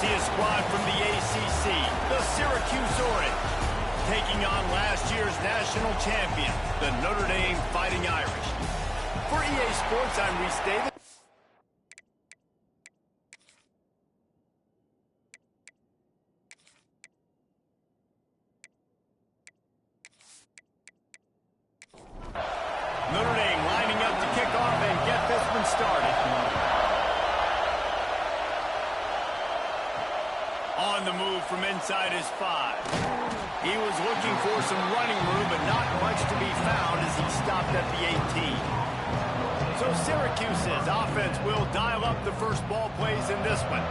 see a squad from the ACC, the Syracuse Orange, taking on last year's national champion, the Notre Dame Fighting Irish. For EA Sports, I'm Reese Davis. Notre Dame lining up to kick off and get this one started. On the move from inside his 5. He was looking for some running room, but not much to be found as he stopped at the 18. So Syracuse's offense will dial up the first ball plays in this one.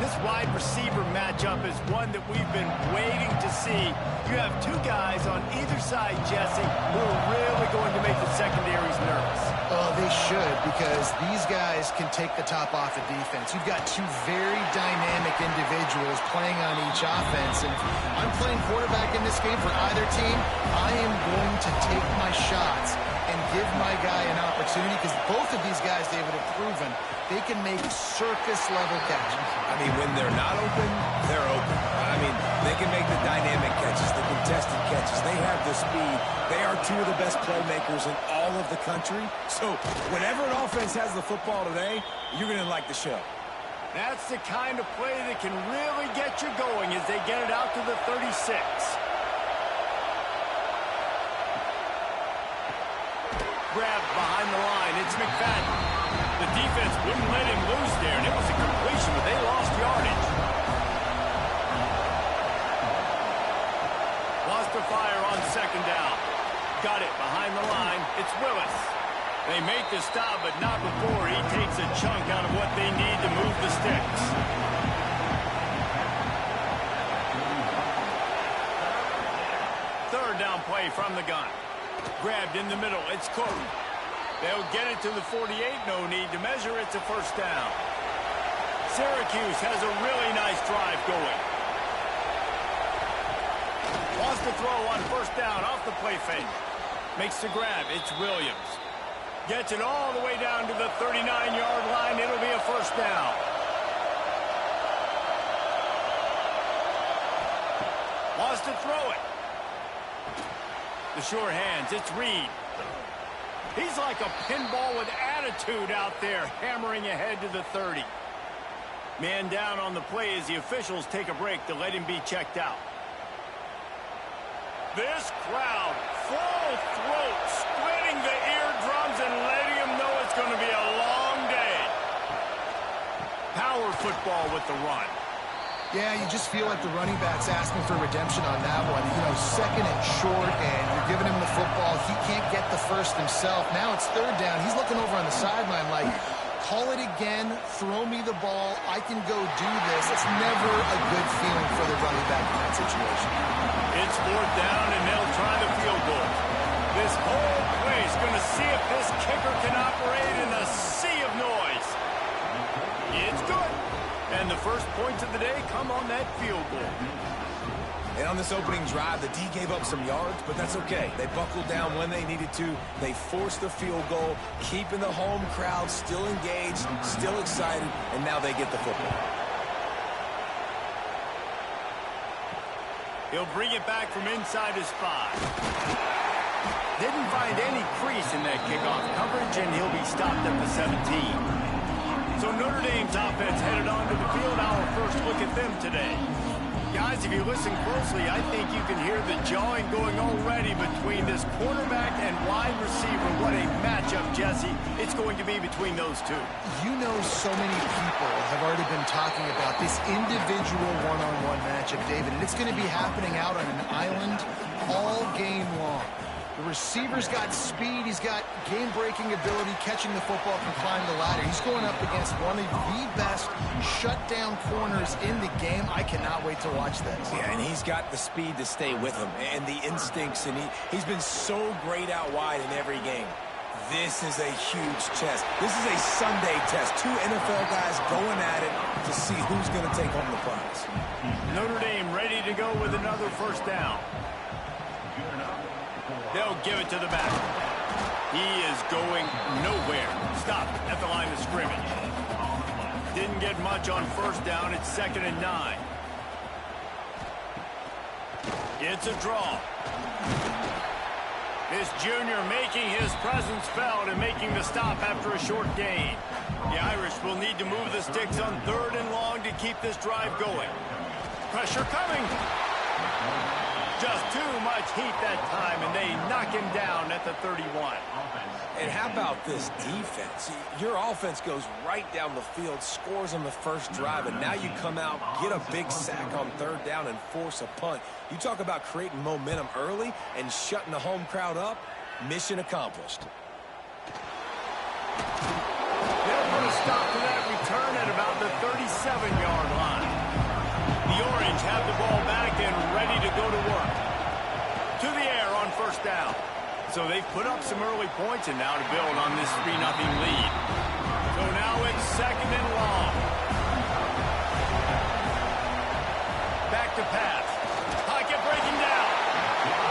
This wide receiver matchup is one that we've been waiting to see. You have two guys on either side, Jesse, who are really going to make the secondaries nervous. Oh, they should, because these guys can take the top off of defense. You've got two very dynamic individuals playing on each offense, and I'm playing quarterback in this game for either team. I am going to take my shots and give my guy an opportunity, because both of these guys, David, have proven they can make circus-level catches. I mean, when they're not open, they're open. I mean, they can make the dynamic catches, the contested catches. They have the speed. They are two of the best playmakers in all of the country. So whenever an offense has the football today, you're going to like the show. That's the kind of play that can really get you going as they get it out to the 36. Grabbed behind the line. It's McFadden. The defense wouldn't let him loose there, and it was a completion, but they lost yardage. Lost the fire on second down. Got it behind the line. It's Willis. They make the stop, but not before he takes a chunk out of what they need to move the sticks. Third down play from the gun. Grabbed in the middle. It's Cook. They'll get it to the 48. No need to measure. It's a first down. Syracuse has a really nice drive going. Wants to throw on first down off the play fake. Makes the grab. It's Williams. Gets it all the way down to the 39-yard line. It'll be a first down. Wants to throw it. The sure hands. It's Reed. He's like a pinball with attitude out there, hammering ahead to the 30. Man down on the play as the officials take a break to let him be checked out. This crowd, full throat, splitting the eardrums and letting him know it's going to be a long day. Power football with the run. Yeah, you just feel like the running back's asking for redemption on that one. You know, second and short, and you're giving him the football. He can't get the first himself. Now it's third down. He's looking over on the sideline like, call it again, throw me the ball, I can go do this. It's never a good feeling for the running back in that situation. It's fourth down, and they'll try the field goal. This whole place going to see if this kicker can operate in a sea of noise. It's good. And the first points of the day come on that field goal. And on this opening drive, the D gave up some yards, but that's okay. They buckled down when they needed to. They forced the field goal, keeping the home crowd still engaged, still excited, and now they get the football. He'll bring it back from inside his 5. Didn't find any crease in that kickoff coverage, and he'll be stopped at the 17. So Notre Dame's offense headed onto the field. Our first look at them today. Guys, if you listen closely, I think you can hear the jawing going already between this quarterback and wide receiver. What a matchup, Jesse, it's going to be between those two. You know, so many people have already been talking about this individual one-on-one matchup, David, and it's going to be happening out on an island all game long. The receiver's got speed. He's got game-breaking ability, catching the football from climbing the ladder. He's going up against one of the best shutdown corners in the game. I cannot wait to watch this. Yeah, and he's got the speed to stay with him and the instincts, and he's been so great out wide in every game. This is a huge test. This is a Sunday test. Two NFL guys going at it to see who's going to take home the prize. Notre Dame ready to go with another first down. They'll give it to the back. He is going nowhere. Stopped at the line of scrimmage. Didn't get much on first down. It's 2nd and 9. It's a draw. This junior making his presence felt and making the stop after a short gain. The Irish will need to move the sticks on 3rd and long to keep this drive going. Pressure coming. Just too much heat that time, and they knock him down at the 31. And how about this defense? Your offense goes right down the field, scores on the first drive, and now you come out, get a big sack on 3rd down, and force a punt. You talk about creating momentum early and shutting the home crowd up. Mission accomplished. They'll put a stop to that return at about the 37-yard line. The Orange have the ball back and ready to go to work. To the air on first down. So they've put up some early points and now to build on this 3-0 lead. So now it's 2nd and long. Back to pass. Pocket breaking down.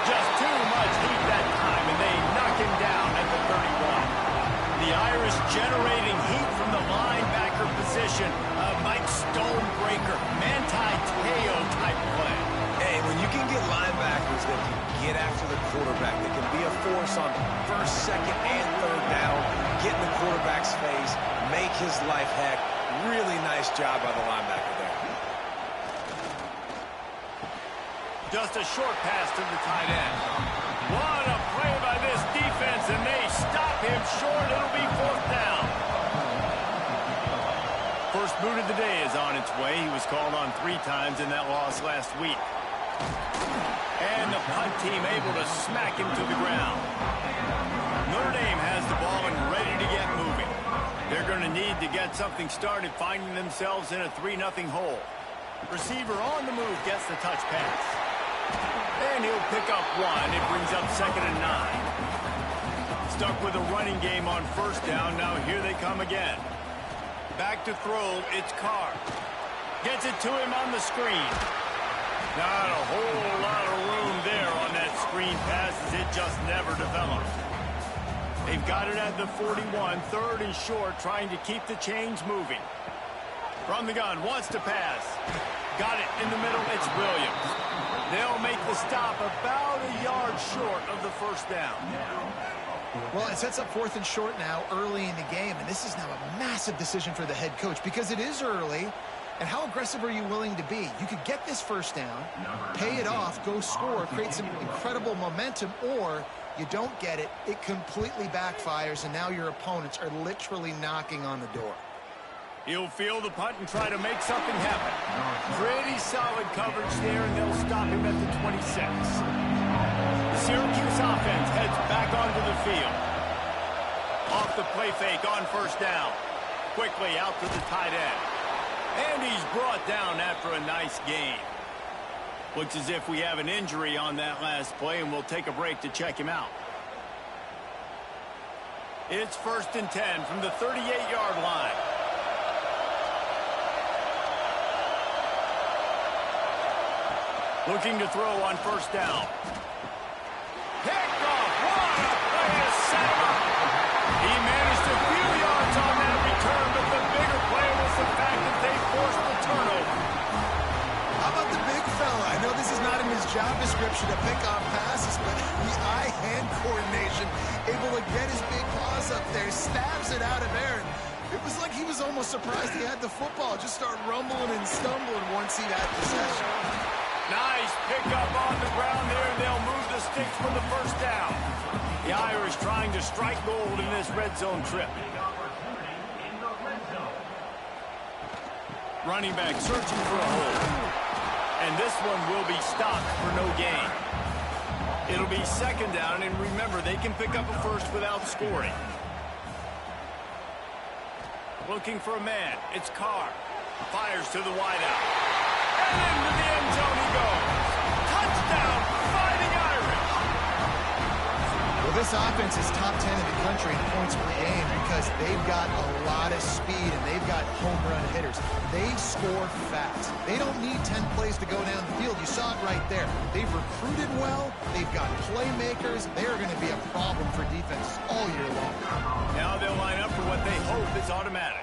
Just too much heat that time, and they knock him down at the 31. The Irish generating heat from the linebacker position. Mike Stonebreaker, Manti-Teo type play. Hey, when you can get linebackers that can get after the quarterback, that can be a force on 1st, 2nd, and 3rd down, get in the quarterback's face, make his life heck. Really nice job by the linebacker there. Just a short pass to the tight end. What a play by this defense, and they stop him short. It'll be 4th down. First boot of the day is on its way. He was called on 3 times in that loss last week. And the punt team able to smack him to the ground. Notre Dame has the ball and ready to get moving. They're going to need to get something started, finding themselves in a 3-0 hole. Receiver on the move gets the touch pass. And he'll pick up 1. It brings up 2nd and 9. Stuck with a running game on first down. Now here they come again. Back to throw. It's Carr. Gets it to him on the screen. Not a whole lot of room there on that screen pass as it just never developed. They've got it at the 41, 3rd and short, trying to keep the chains moving. From the gun, wants to pass. Got it in the middle, it's Williams. They'll make the stop about a yard short of the first down. Well, it sets up 4th and short now early in the game, and this is now a massive decision for the head coach because it is early. And how aggressive are you willing to be? You could get this first down, pay it off, go score, create some incredible momentum, or you don't get it, it completely backfires, and now your opponents are literally knocking on the door. He'll field the punt and try to make something happen. Pretty solid coverage there, and they'll stop him at the 26. The Syracuse offense heads back onto the field. Off the play fake on first down. Quickly out to the tight end. And he's brought down after a nice gain. Looks as if we have an injury on that last play, and we'll take a break to check him out. It's 1st and 10 from the 38-yard line. Looking to throw on first down. Picked off. What a play to set him up. He managed a few yards on that return, but the bigger play was the fact that they forced the turnover. How about the big fella? I know this is not in his job description to pick off passes, but the eye-hand coordination, able to get his big paws up there, stabs it out of air. It was like he was almost surprised he had the football. Just start rumbling and stumbling once he had possession. Nice pickup on the ground there, and they'll move the sticks for the first down. The Irish trying to strike gold in this red zone trip. Running back searching for a hole. And this one will be stopped for no gain. It'll be 2nd down, and remember, they can pick up a first without scoring. Looking for a man. It's Carr. Fires to the wideout. And into the end zone he goes. Touchdown, Fighting Irish. Well, this offense is top 10 in the country in points per game because they've got a lot of speed and they've got home run hitters. They score fast. They don't need 10 plays to go down the field. You saw it right there. They've recruited well. They've got playmakers. They are going to be a problem for defense all year long. Now they'll line up for what they hope is automatic.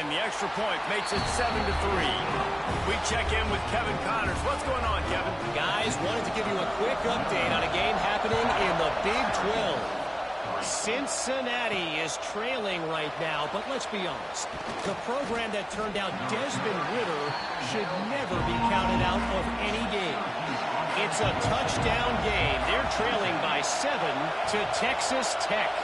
and the extra point makes it 7-3. We check in with Kevin Connors. What's going on, Kevin? Guys, wanted to give you a quick update on a game happening in the Big 12. Cincinnati is trailing right now, but let's be honest. The program that turned out Desmond Ritter should never be counted out of any game. It's a touchdown game. They're trailing by 7 to Texas Tech.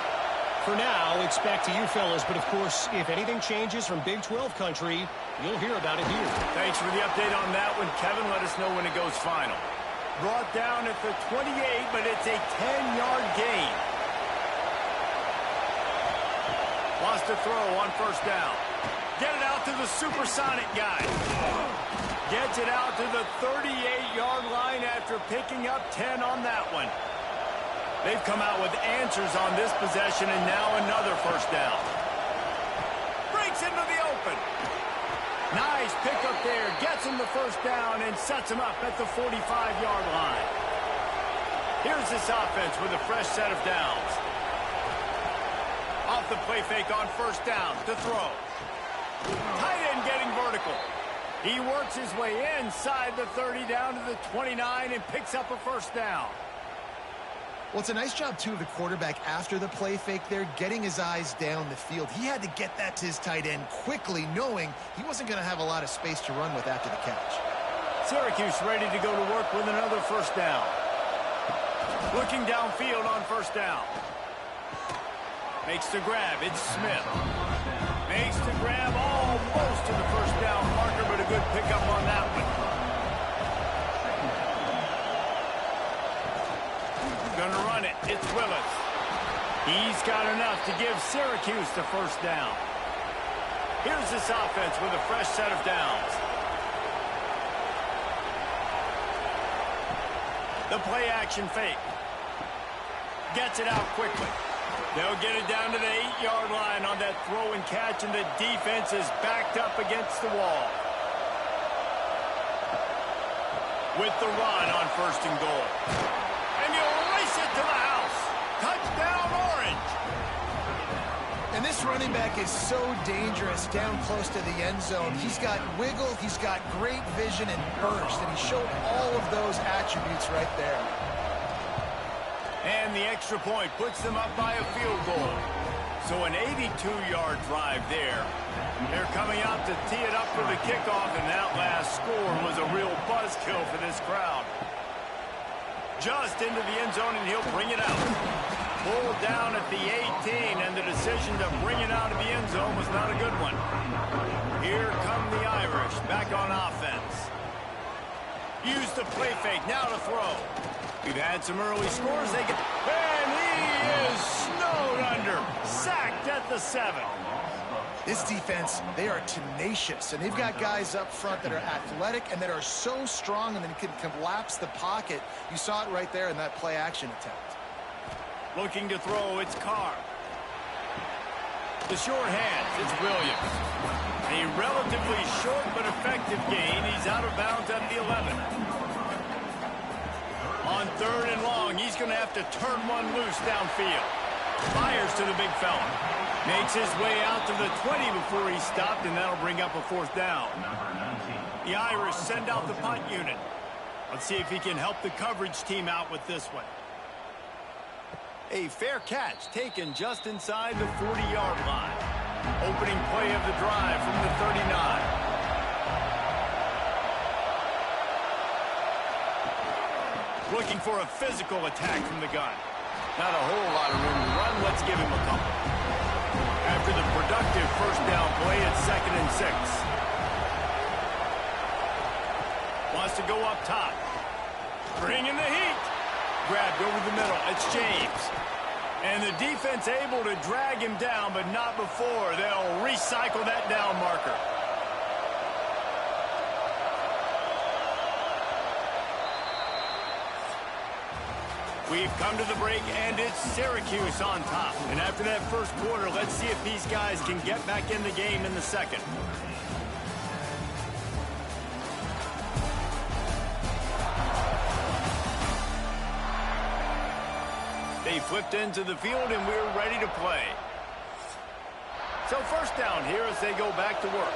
For now, it's back to you fellas, but of course, if anything changes from Big 12 country, you'll hear about it here. Thanks for the update on that one, Kevin. Let us know when it goes final. Brought down at the 28, but it's a 10-yard gain. Wants to throw on first down. Get it out to the supersonic guy. Gets it out to the 38-yard line after picking up 10 on that one. They've come out with answers on this possession, and now another first down. Breaks into the open. Nice pickup there. Gets him the first down and sets him up at the 45-yard line. Here's this offense with a fresh set of downs. Off the play fake on first down to throw. Tight end getting vertical. He works his way inside the 30 down to the 29 and picks up a first down. Well, it's a nice job, too, of the quarterback after the play fake there, getting his eyes down the field. He had to get that to his tight end quickly, knowing he wasn't going to have a lot of space to run with after the catch. Syracuse ready to go to work with another first down. Looking downfield on first down. Makes the grab. It's Smith. Makes the grab almost to the first down marker, but a good pickup on that one. Gonna run it. It's Willis. He's got enough to give Syracuse the first down. Here's this offense with a fresh set of downs. The play action fake. Gets it out quickly. They'll get it down to the 8-yard line on that throw and catch, and the defense is backed up against the wall. With the run on first and goal. And you'll race it to the house. Touchdown, Orange. And this running back is so dangerous down close to the end zone. He's got wiggle, he's got great vision and burst, and he showed all of those attributes right there. And the extra point puts them up by a field goal. So an 82-yard drive there. They're coming out to tee it up for the kickoff, and that last score was a real buzzkill for this crowd. Just into the end zone, and he'll bring it out. Pulled down at the 18, and the decision to bring it out of the end zone was not a good one. Here come the Irish back on offense. Use the play fake, now to throw. We've had some early scores. And he is snowed under. Sacked at the 7. This defense, they are tenacious, and they've got guys up front that are athletic and that are so strong and then can collapse the pocket. You saw it right there in that play action attempt. Looking to throw, it's Carr. The short hands, it's Williams. A relatively short but effective gain. He's out of bounds at the 11. On third and long, he's going to have to turn one loose downfield. Fires to the big fella. Makes his way out to the 20 before he stopped, and that'll bring up a fourth down. The Irish send out the punt unit. Let's see if he can help the coverage team out with this one. A fair catch taken just inside the 40-yard line. Opening play of the drive from the 39. Looking for a physical attack from the gun. Not a whole lot of room to run. Let's give him a couple. After the productive first down play, it's 2nd and 6. Wants to go up top. Bringing the heat. Grabbed over the middle. It's James. And the defense able to drag him down, but not before. They'll recycle that down marker. We've come to the break, and it's Syracuse on top. And after that first quarter, let's see if these guys can get back in the game in the second. They flipped into the field, and we're ready to play. So first down here as they go back to work.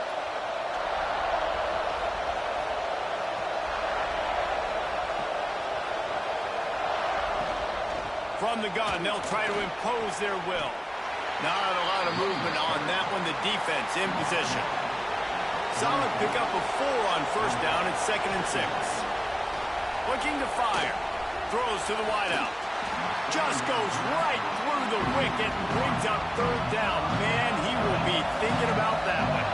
From the gun, they'll try to impose their will. Not a lot of movement on that one. The defense in position. Solid pickup of 4 on first down at 2nd and 6. Looking to fire. Throws to the wideout. Just goes right through the wicket and brings up 3rd down. Man, he will be thinking about that one.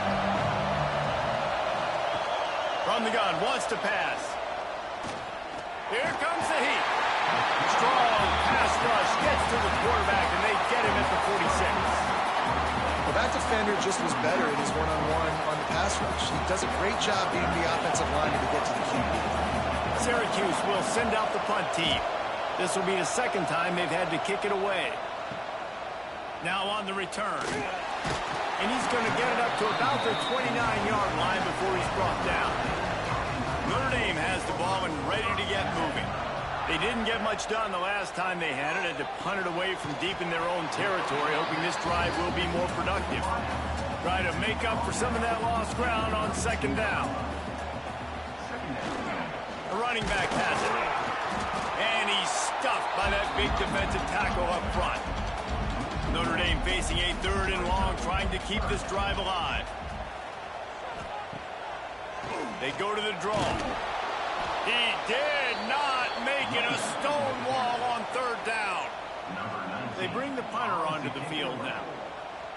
From the gun, wants to pass. Here comes the heat. Strong pass rush gets to the quarterback, and they get him at the 46. Well, that defender just was better in his one-on-one on the pass rush. He does a great job being the offensive lineman to get to the QB. Syracuse will send out the punt team. This will be the 2nd time they've had to kick it away. Now on the return. And he's going to get it up to about the 29-yard line before he's brought down. Notre Dame has the ball and ready to get moving. They didn't get much done the last time they had it. Had to punt it away from deep in their own territory, hoping this drive will be more productive. Try to make up for some of that lost ground on 2nd down. The running back has it. And he's stuffed by that big defensive tackle up front. Notre Dame facing a 3rd and long, trying to keep this drive alive. They go to the draw. He did not make it a stone wall on 3rd down. They bring the punter onto the field now.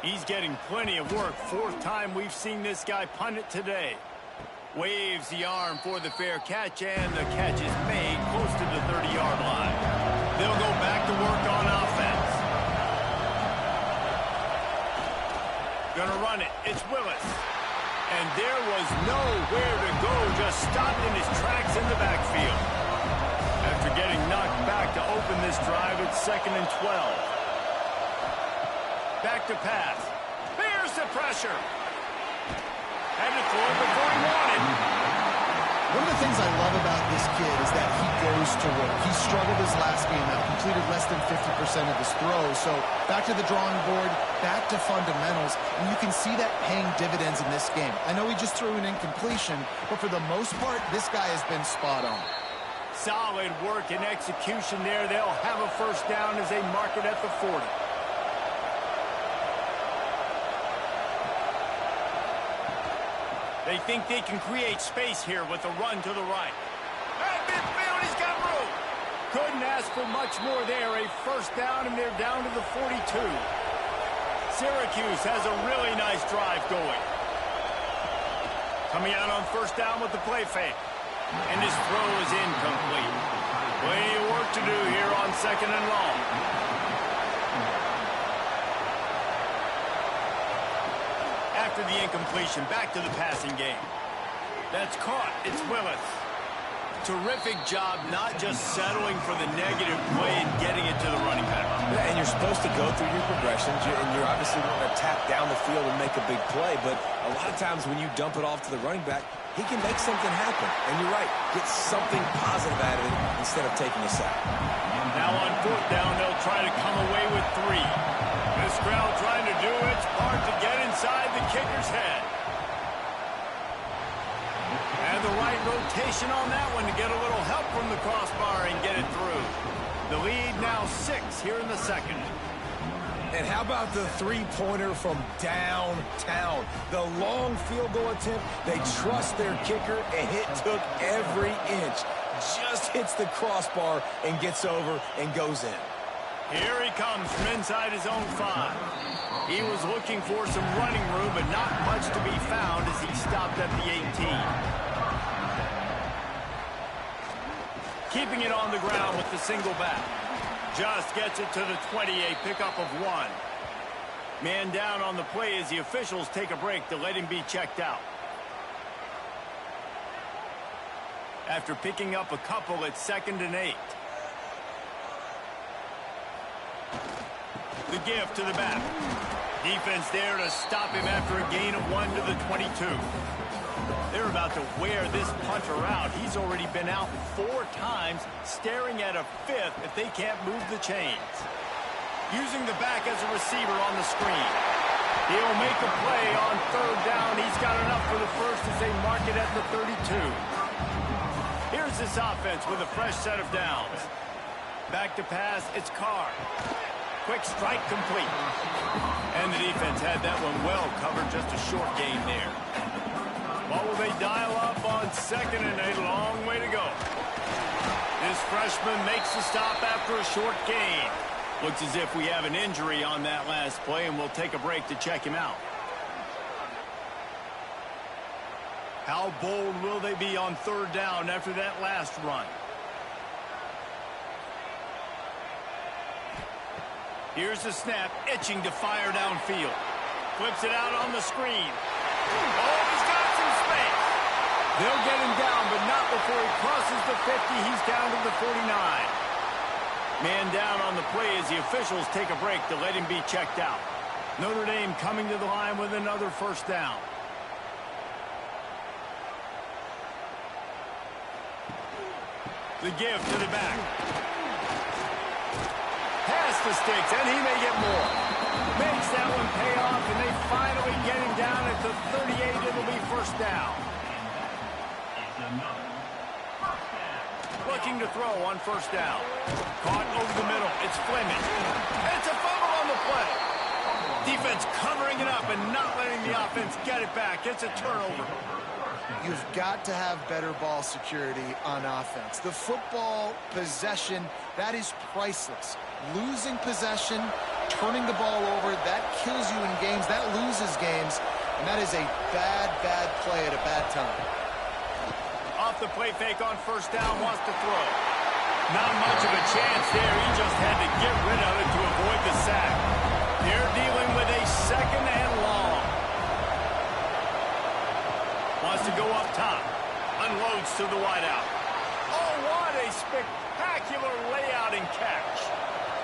He's getting plenty of work. 4th time we've seen this guy punt it today. Waves the arm for the fair catch, and the catch is made close to the 30-yard line. They'll go back to work on offense. Gonna run it. It's Willis. And there was nowhere to go, just stopped in his tracks in the backfield. After getting knocked back to open this drive, it's 2nd and 12. Back to pass. There's the pressure. Had to throw it before he wanted. One of the things I love about this kid is that he goes to work. He struggled his last game out, completed less than 50% of his throws. So back to the drawing board, back to fundamentals, and you can see that paying dividends in this game. I know he just threw an incompletion, but for the most part, this guy has been spot on. Solid work and execution there. They'll have a 1st down as they mark it at the 40. They think they can create space here with a run to the right. At midfield, he's got room. Couldn't ask for much more there. A 1st down, and they're down to the 42. Syracuse has a really nice drive going. Coming out on 1st down with the play fake. And his throw is incomplete. Plenty of work to do here on 2nd and long. After the incompletion, back to the passing game. That's caught. It's Willis. Terrific job not just settling for the negative play and getting it to the running back. Yeah, and you're supposed to go through your progressions, and you're obviously going to tap down the field and make a big play, but a lot of times when you dump it off to the running back, he can make something happen. And you're right, get something positive out of it instead of taking a sack. Now on 4th down, they'll try to come away with 3. This crowd trying to do its part to get inside the kicker's head. And the right rotation on that one to get a little help from the crossbar and get it through. The lead now 6 here in the 2nd. And how about the 3-pointer from downtown? The long field goal attempt, they trust their kicker, and it took every inch. Just hits the crossbar and gets over and goes in. Here he comes from inside his own 5. He was looking for some running room, but not much to be found as he stopped at the 18. Keeping it on the ground with the single back. Just gets it to the 20, a pickup of 1. Man down on the play as the officials take a break to let him be checked out. After picking up a couple, it's 2nd and 8. The give to the back. Defense there to stop him after a gain of 1 to the 22. They're about to wear this punter out. He's already been out 4 times, staring at a 5th if they can't move the chains. Using the back as a receiver on the screen. He'll make a play on third down. He's got enough for the first as they mark it at the 32. Here's this offense with a fresh set of downs. Back to pass, it's Carr. Quick strike complete. And the defense had that one well covered, just a short gain there. What will they dial up on second and a long way to go? This freshman makes the stop after a short gain. Looks as if we have an injury on that last play, and we'll take a break to check him out. How bold will they be on third down after that last run? Here's the snap, itching to fire downfield. Flips it out on the screen. Oh, he's got some space. They'll get him down, but not before he crosses the 50. He's down to the 49. Man down on the play as the officials take a break to let him be checked out. Notre Dame coming to the line with another first down. The give to the back. Pass the sticks, and he may get more. Makes that one pay off, and they finally get him down at the 38. It'll be first down. Looking to throw on first down. Caught over the middle. It's Fleming. It's a fumble on the play. Defense covering it up and not letting the offense get it back. It's a turnover. You've got to have better ball security on offense. The football possession, that is priceless. Losing possession, turning the ball over, that kills you in games. That loses games. And that is a bad, bad play at a bad time. Off the play fake on first down, wants to throw. Not much of a chance there. He just had to get rid of it to avoid the sack. They're dealing with a second and long. Wants to go up top. Unloads to the wideout. Oh, what a spectacular layout and catch.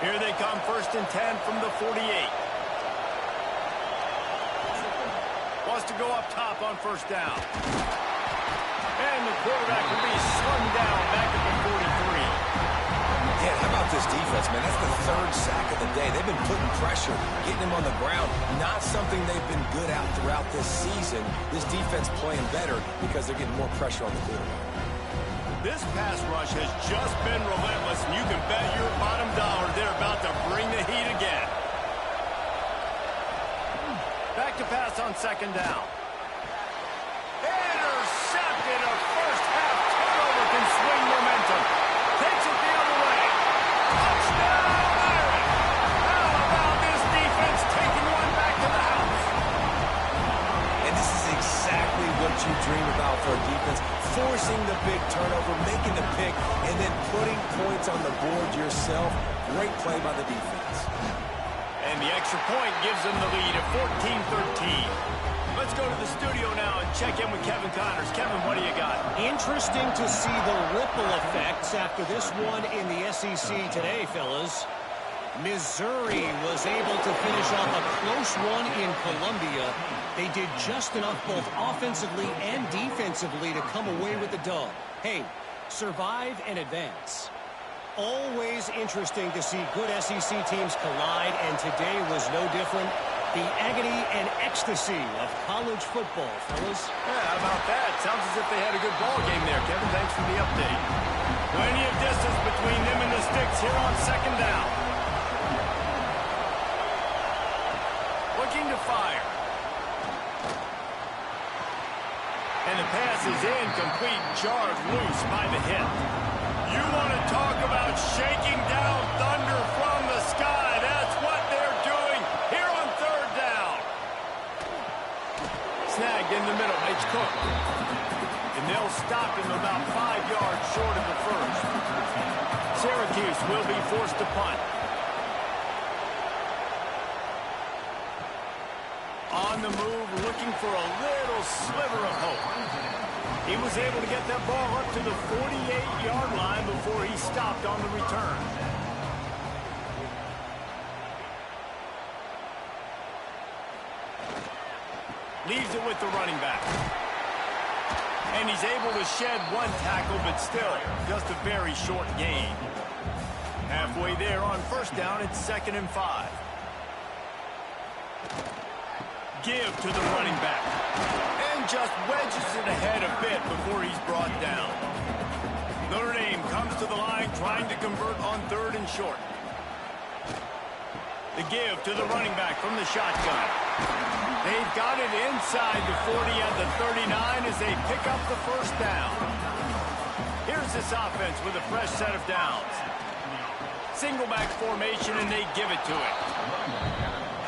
Here they come, first and 10 from the 48. Wants to go up top on first down. And the quarterback will be slung down back at the 43. Yeah, how about this defense, man? That's the third sack of the day. They've been putting pressure, getting him on the ground. Not something they've been good at throughout this season. This defense playing better because they're getting more pressure on the quarterback. This pass rush has just been relentless, and you can bet your bottom dollar they're about to bring the heat again. Back to pass on second down. Intercepted. A first-half turnover can swing momentum. Takes it the other way. Touchdown, Irish. How about this defense taking one back to the house? And this is exactly what you dream about for a defense. Forcing the big turnover, making the pick, and then putting points on the board yourself. Great play by the defense. And the extra point gives them the lead at 14-13. Let's go to the studio now and check in with Kevin Connors. Kevin, what do you got? Interesting to see the ripple effects after this one in the SEC today, fellas. Missouri was able to finish off a close one in Columbia. They did just enough both offensively and defensively to come away with the dub. Hey, survive and advance. Always interesting to see good SEC teams collide, and today was no different. The agony and ecstasy of college football, fellas. Yeah, how about that? Sounds as if they had a good ball game there, Kevin. Thanks for the update. Plenty of distance between them and the sticks here on second down. Looking to fire. And the pass is incomplete, jarred loose by the hit. You want to talk about shaking down thunder from the sky. That's what they're doing here on third down. Snagged in the middle. It's Cook. And they'll stop him about 5 yards short of the first. Syracuse will be forced to punt. On the move, looking for a little sliver of hope. He was able to get that ball up to the 48-yard line before he stopped on the return. Leaves it with the running back. And he's able to shed one tackle, but still, just a very short gain. Halfway there on first down, it's 2nd and 5. Give to the running back. And just wedges it ahead a bit before he's brought down. Notre Dame comes to the line trying to convert on 3rd and short. The give to the running back from the shotgun. They've got it inside the 40 at the 39 as they pick up the first down. Here's this offense with a fresh set of downs. Single back formation, and they give it to him.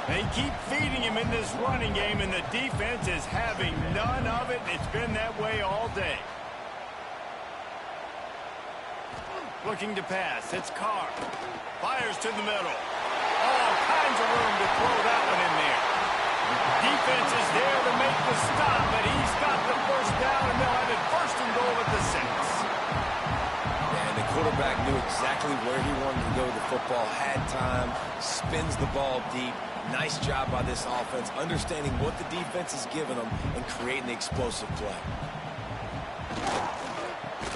They keep feeding him in this running game, and the defense is having none of it. It's been that way all day. Looking to pass. It's Carr. Fires to the middle. All kinds of room to throw that one in there. Defense is there to make the stop, but he's got the first down, and they'll have it 1st and goal at the 6. And the quarterback knew exactly where he wanted to go with the football, had time, spins the ball deep. Nice job by this offense, understanding what the defense is giving them and creating the explosive play.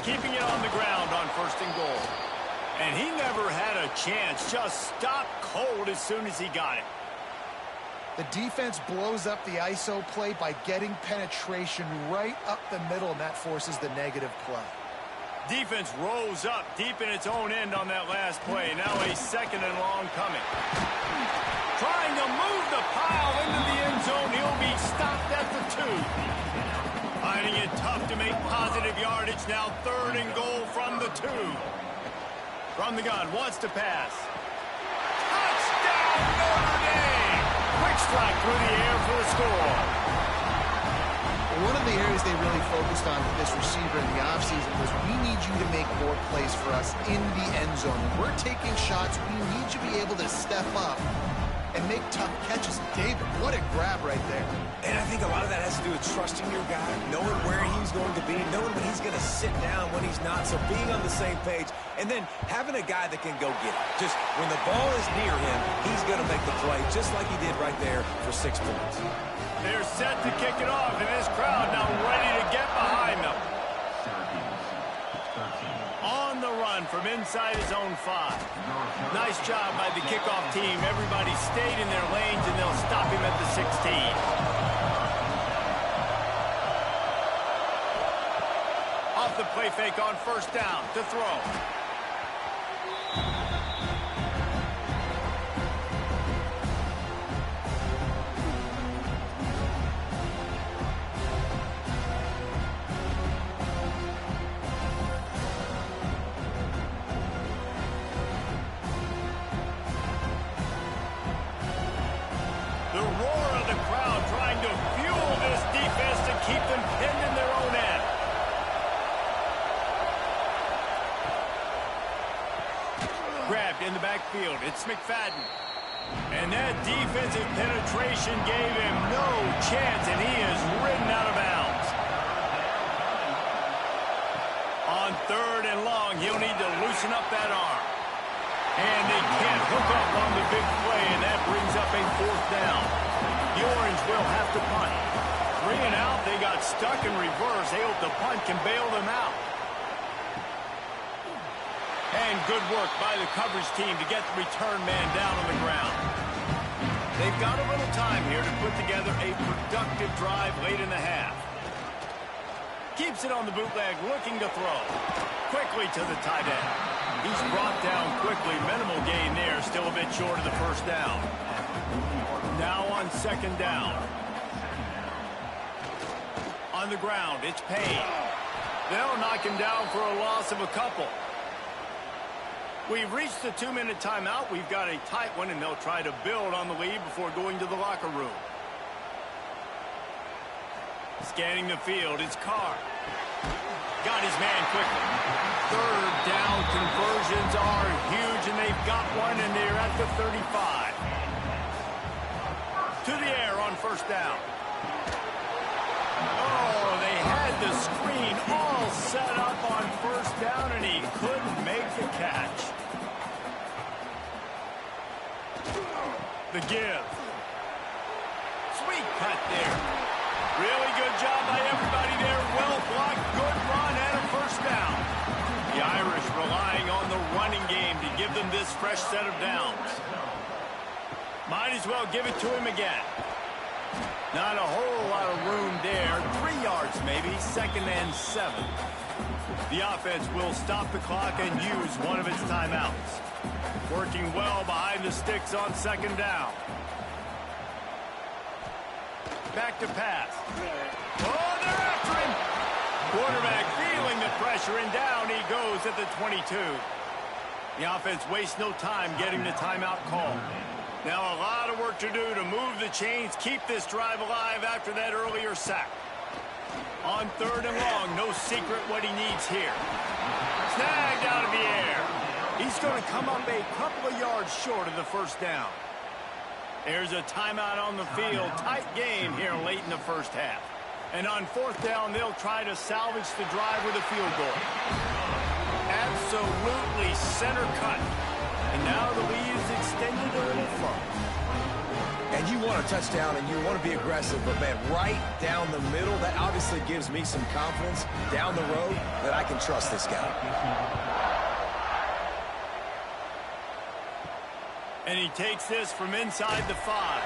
Keeping it on the ground on 1st and goal. And he never had a chance, just stopped cold as soon as he got it. The defense blows up the ISO play by getting penetration right up the middle, and that forces the negative play. Defense rose up deep in its own end on that last play. Now a 2nd and long coming. Trying to move the pile into the end zone. He'll be stopped at the 2. Finding it tough to make positive yardage. Now 3rd and goal from the 2. From the gun, wants to pass. Touchdown, Notre Dame! Quick strike through the air for the score. One of the areas they really focused on with this receiver in the offseason was, we need you to make more plays for us in the end zone. When we're taking shots, we need you to be able to step up and make tough catches. David, what a grab right there. And I think a lot of that has to do with trusting your guy, knowing where he's going to be, knowing when he's going to sit down, when he's not, so being on the same page, and then having a guy that can go get it. Just when the ball is near him, he's going to make the play, just like he did right there for 6 points. They're set to kick it off, and this crowd now ready to get behind them. On the run from inside his own 5. Nice job by the kickoff team. Everybody stayed in their lanes, and they'll stop him at the 16. Off the play fake on 1st down to throw. The roar of the crowd trying to fuel this defense to keep them pinned in their own end. Grabbed in the backfield. It's McFadden. And that defensive penetration gave him no chance, and he is ridden out of bounds. On 3rd and long, he'll need to loosen up that arm. And they can't hook up on the big play, and that brings up a 4th down. The Orange will have to punt. 3 and out, they got stuck in reverse. They hope the punt can bail them out. And good work by the coverage team to get the return man down on the ground. They've got a little time here to put together a productive drive late in the half. Keeps it on the bootleg, looking to throw. Quickly to the tight end. He's brought down quickly. Minimal gain there. Still a bit short of the 1st down. Now on 2nd down. On the ground, it's Payne. They'll knock him down for a loss of a couple. We've reached the 2-minute timeout. We've got a tight one, and they'll try to build on the lead before going to the locker room. Scanning the field, it's Carr. Got his man quickly. 3rd down conversions are huge, and they've got one, and they're at the 35. To the air on 1st down. Oh, they had the screen all set up on 1st down, and he couldn't make the catch. The give. Sweet cut there. Really good job by everybody there. Well blocked, good run, and a 1st down. The Irish relying on the running game to give them this fresh set of downs. Might as well give it to him again. Not a whole lot of room there. 3 yards maybe, 2nd and 7. The offense will stop the clock and use one of its timeouts. Working well behind the sticks on 2nd down. Back to pass. Oh, they're after him. Quarterback feeling the pressure, and down he goes at the 22. The offense wastes no time getting the timeout call. Now a lot of work to do to move the chains, keep this drive alive after that earlier sack. On 3rd and long, no secret what he needs here. Snagged out of the air. He's going to come up a couple of yards short of the 1st down. There's a timeout on the field. Tight game here late in the 1st half. And on 4th down, they'll try to salvage the drive with a field goal. Absolutely center cut. And now the lead is extended a little further. And you want a touchdown and you want to be aggressive, but man, right down the middle, that obviously gives me some confidence down the road that I can trust this guy. And he takes this from inside the 5.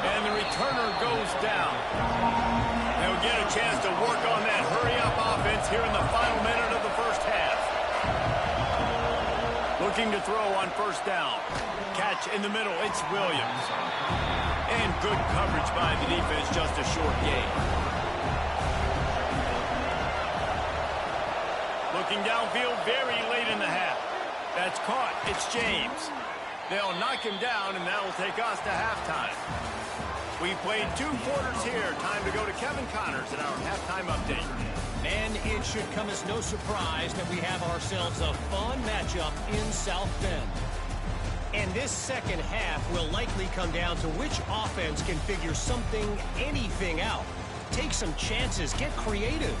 And the returner goes down. They'll get a chance to work on that hurry-up offense here in the final minute of the 1st half. Looking to throw on 1st down. Catch in the middle, it's Williams. And good coverage by the defense, just a short gain. Looking downfield very late in the half. That's caught, it's James. They'll knock him down, and that will take us to halftime. We played 2 quarters here. Time to go to Kevin Connors in our halftime update. And it should come as no surprise that we have ourselves a fun matchup in South Bend. And this 2nd half will likely come down to which offense can figure something, anything out. Take some chances, get creative.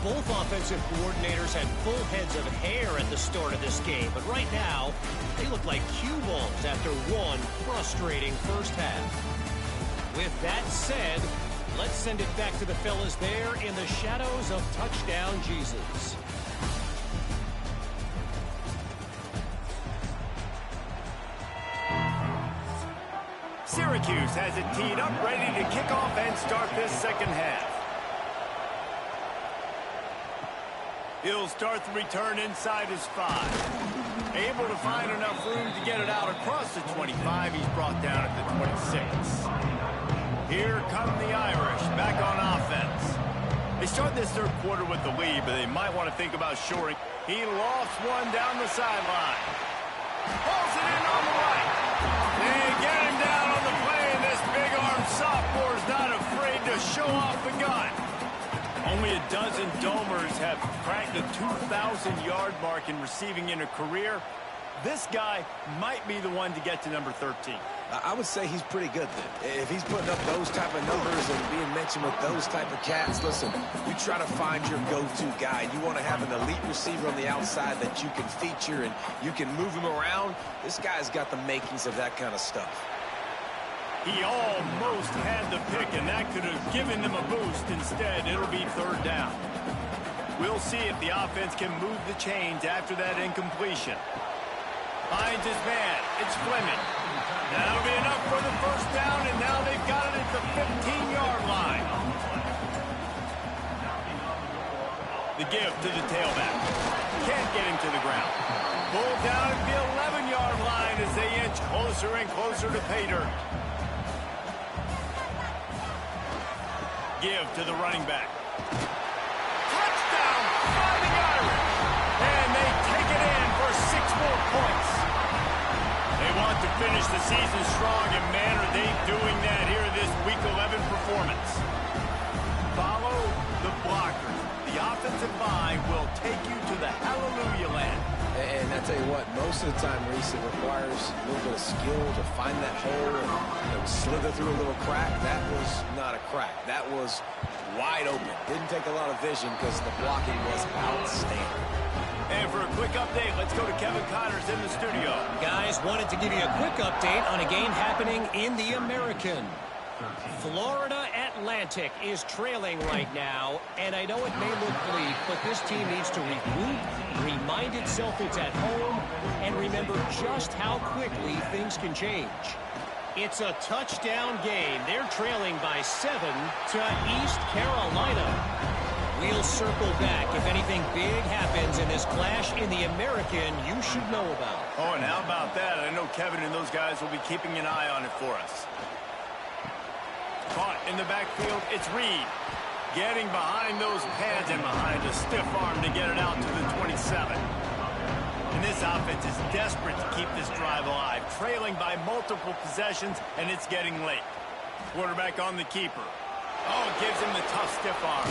Both offensive coordinators had full heads of hair at the start of this game, but right now, they look like cue balls after one frustrating 1st half. With that said, let's send it back to the fellas there in the shadows of Touchdown Jesus. Syracuse has it teed up, ready to kick off and start this 2nd half. He'll start the return inside his 5. Able to find enough room to get it out across the 25. He's brought down at the 26. Here come the Irish, back on offense. They start this 3rd quarter with the lead, but they might want to think about shoring. He lofts one down the sideline. Pulls it in on the right. They get him down on the play, and this big-armed sophomore is not afraid to show off the gun. Only a dozen Domers have cracked the 2,000-yard mark in receiving in a career. This guy might be the one to get to number 13. I would say he's pretty good then. If he's putting up those type of numbers and being mentioned with those type of cats, listen, you try to find your go-to guy. You want to have an elite receiver on the outside that you can feature and you can move him around. This guy's got the makings of that kind of stuff. He almost had the pick, and that could have given them a boost. Instead, it'll be 3rd down. We'll see if the offense can move the chains after that incompletion. Finds his man. It's Fleming. That'll be enough for the 1st down, and now they've got it at the 15-yard line. The give to the tailback. Can't get him to the ground. Pulled down at the 11-yard line as they inch closer and closer to pay dirt. Give to the running back. Touchdown by the Irish. And they take it in for 6 more points. They want to finish the season strong, and man, are they doing that here in this Week 11 performance. Follow the blocker. The offensive line will take you to the hallelujah land. And I tell you what, most of the time, Reese, it requires a little bit of skill to find that hole and slither through a little crack. That was not a crack. That was wide open. Didn't take a lot of vision because the blocking was outstanding. And for a quick update, let's go to Kevin Connors in the studio. Guys, wanted to give you a quick update on a game happening in the American. Florida Atlantic is trailing right now, and I know it may look bleak, but this team needs to regroup, remind itself it's at home, and remember just how quickly things can change. It's a touchdown game. They're trailing by 7 to East Carolina. We'll circle back if anything big happens in this clash in the American you should know about. Oh, and how about that? I know Kevin and those guys will be keeping an eye on it for us. Caught in the backfield, it's Reed. Getting behind those pads and behind a stiff arm to get it out to the 27. And this offense is desperate to keep this drive alive, trailing by multiple possessions, and it's getting late. Quarterback on the keeper. Oh, it gives him the tough stiff arm.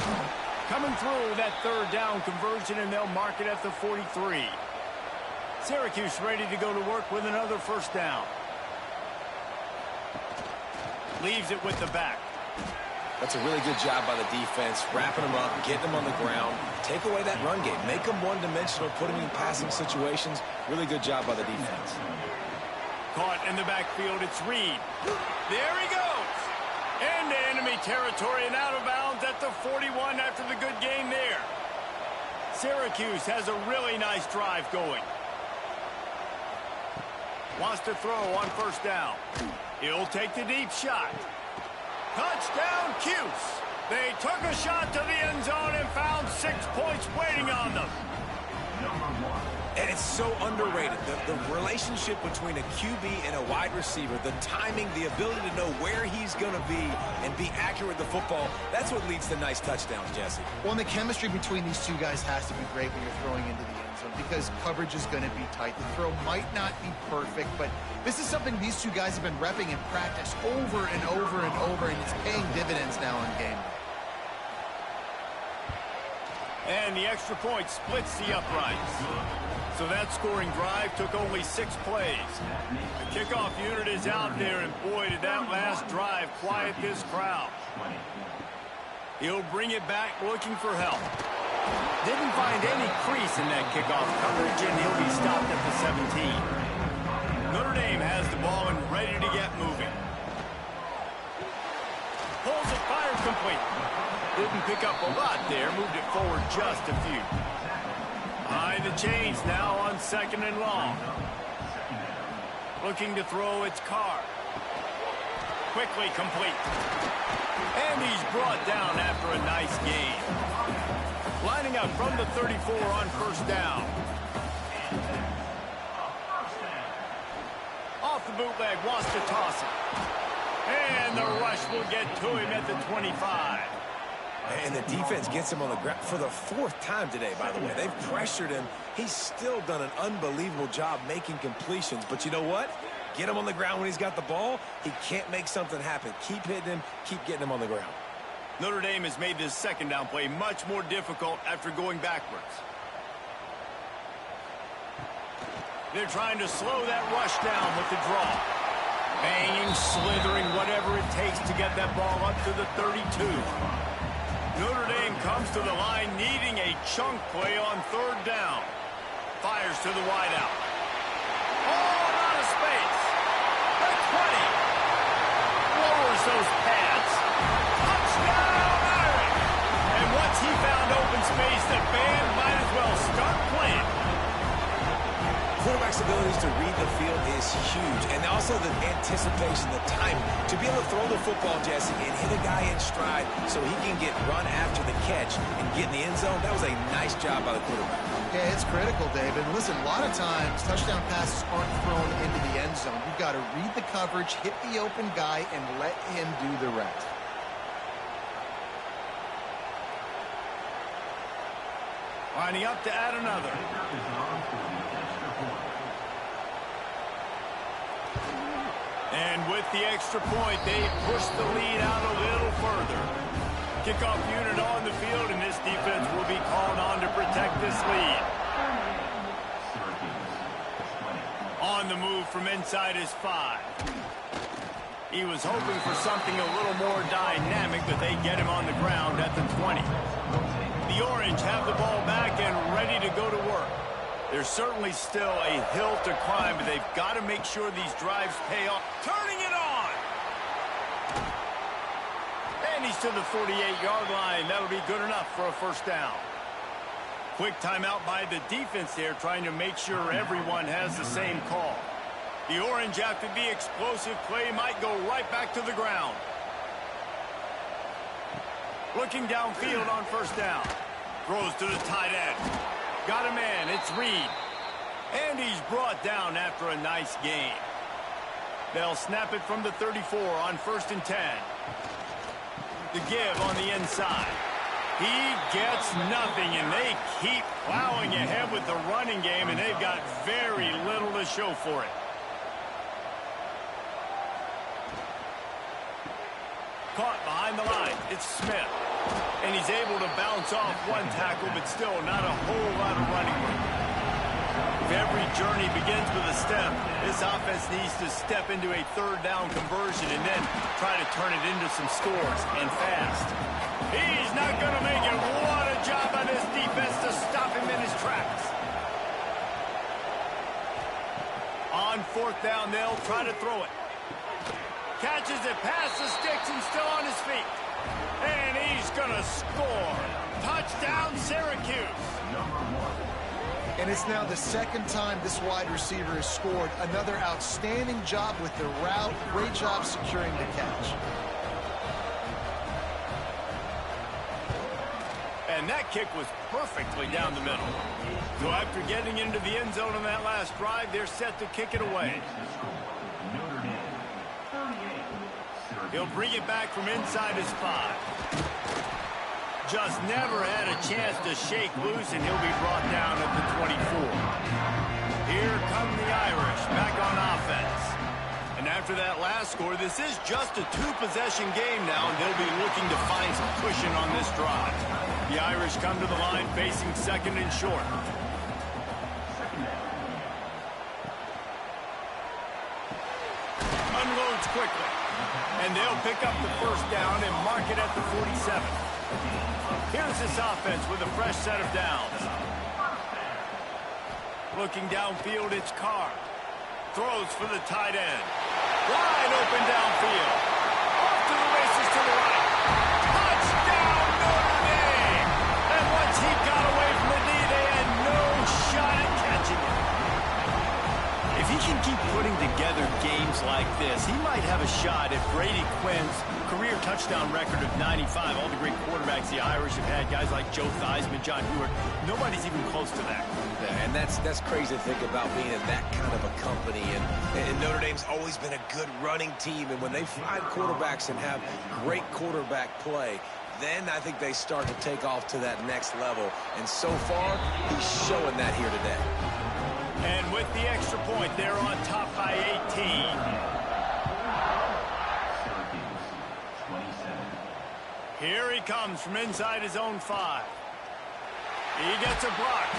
Coming through that third down conversion, and they'll mark it at the 43. Syracuse ready to go to work with another first down. Leaves it with the back. That's a really good job by the defense, wrapping them up, getting them on the ground. Take away that run game. Make them one-dimensional, put them in passing situations. Really good job by the defense. Caught in the backfield, it's Reed. There he goes. Into enemy territory and out of bounds at the 41 after the good game there. Syracuse has a really nice drive going. Wants to throw on first down. He'll take the deep shot. Touchdown, Cuse. They took a shot to the end zone and found 6 points waiting on them. And it's so underrated. The relationship between a QB and a wide receiver, the timing, the ability to know where he's going to be and be accurate with the football, that's what leads to nice touchdowns, Jesse. Well, and the chemistry between these two guys has to be great when you're throwing into the end zone because coverage is going to be tight. The throw might not be perfect, but this is something these two guys have been repping in practice over and over and over, and it's paying dividends now in game day. And the extra point splits the uprights. So that scoring drive took only 6 plays. The kickoff unit is out there, and boy, did that last drive quiet this crowd. He'll bring it back looking for help. Didn't find any crease in that kickoff coverage, and he'll be stopped at the 17. Notre Dame has the ball and ready to get moving. Pulls it, fires complete. Didn't pick up a lot there, moved it forward just a few. Behind the chains now on 2nd and long. Looking to throw, it's Carr. Quickly complete. And he's brought down after a nice gain. Lining up from the 34 on first down. Off the bootleg, wants to toss it. And the rush will get to him at the 25. And the defense gets him on the ground for the 4th time today, by the way. They've pressured him. He's still done an unbelievable job making completions. But you know what? Get him on the ground when he's got the ball. He can't make something happen. Keep hitting him. Keep getting him on the ground. Notre Dame has made this second down play much more difficult after going backwards. They're trying to slow that rush down with the draw. Banging, slithering, whatever it takes to get that ball up to the 32. Notre Dame comes to the line needing a chunk play on 3rd down. Fires to the wideout. Oh, out of space. The 20. Lowers those pads. Touchdown, Irish. And once he found open space, the band might as well start playing. Quarterback's abilities to read the field is huge. And also the anticipation, the timing. To be able to throw the football, Jesse, and hit a guy in stride so he can get run after the catch and get in the end zone, that was a nice job by the quarterback. Yeah, it's critical, David. Listen, a lot of times touchdown passes aren't thrown into the end zone. You've got to read the coverage, hit the open guy, and let him do the rest. Lining up to add another. And with the extra point, they push the lead out a little further. Kickoff unit on the field, and this defense will be called on to protect this lead. On the move from inside his 5. He was hoping for something a little more dynamic, but they get him on the ground at the 20. The Orange have the ball back and ready to go to work. There's certainly still a hill to climb, but they've got to make sure these drives pay off. Turning it on! And he's to the 48-yard line. That'll be good enough for a first down. Quick timeout by the defense there, trying to make sure everyone has the same call. The orange, after the explosive play, might go right back to the ground. Looking downfield on first down. Throws to the tight end. Got a man. It's Reed. And he's brought down after a nice gain. They'll snap it from the 34 on 1st and 10. The give on the inside. He gets nothing, and they keep plowing ahead with the running game, and they've got very little to show for it. Caught behind the line. It's Smith. And he's able to bounce off one tackle, but still not a whole lot of running room. If every journey begins with a step, this offense needs to step into a 3rd down conversion and then try to turn it into some scores, and fast. He's not going to make it. What a job by this defense to stop him in his tracks. On 4th down, they'll try to throw it. Catches it past the sticks and still on his feet. And he's going to score. Touchdown, Syracuse. And it's now the 2nd time this wide receiver has scored. Another outstanding job with the route. Great job securing the catch. And that kick was perfectly down the middle. So after getting into the end zone on that last drive, they're set to kick it away. He'll bring it back from inside his 5. Just never had a chance to shake loose, and he'll be brought down at the 24. Here come the Irish back on offense. And after that last score, this is just a 2-possession game now, and they'll be looking to find some cushion on this drive. The Irish come to the line facing 2nd and short. Unloads quickly. And they'll pick up the 1st down and mark it at the 47. Here's this offense with a fresh set of downs. Looking downfield, it's Carr. Throws for the tight end. Wide open downfield. Off to the races to the right. Touchdown, Notre Dame! And once he got away from the knee, they had no shot at catching him. If he can keep putting together games like this, he might have a shot at Brady Quinn's career touchdown record of 95. All the great quarterbacks the Irish have had, guys like Joe Theismann, John Hewitt, nobody's even close to that. Yeah, and that's crazy to think about being in that kind of a company. And Notre Dame's always been a good running team. And when they find quarterbacks and have great quarterback play, then I think they start to take off to that next level. And so far, he's showing that here today. And with the extra point, they're on top by 18. Here he comes from inside his own 5. He gets a block.